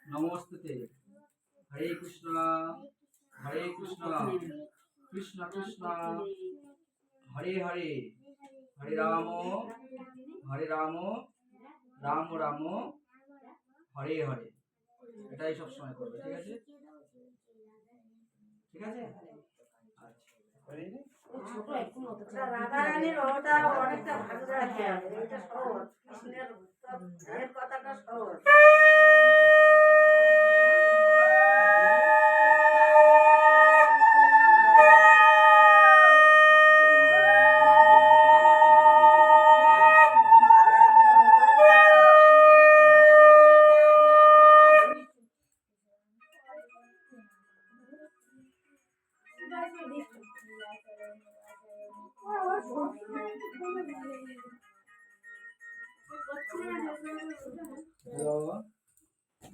নমস্তুতে। হরে কৃষ্ণ কৃষ্ণ কৃষ্ণ হরে হরে, হরে রাম রাম রাম হরে হরে। এটাই সব সময় করবে, ঠিক আছে? ঠিক আছে, আচ্ছা। রাধারানীর ওটা অনেকটা ভালো রাখতে হবে, এটা সহজ, কৃষ্ণের কথাটা সহজ।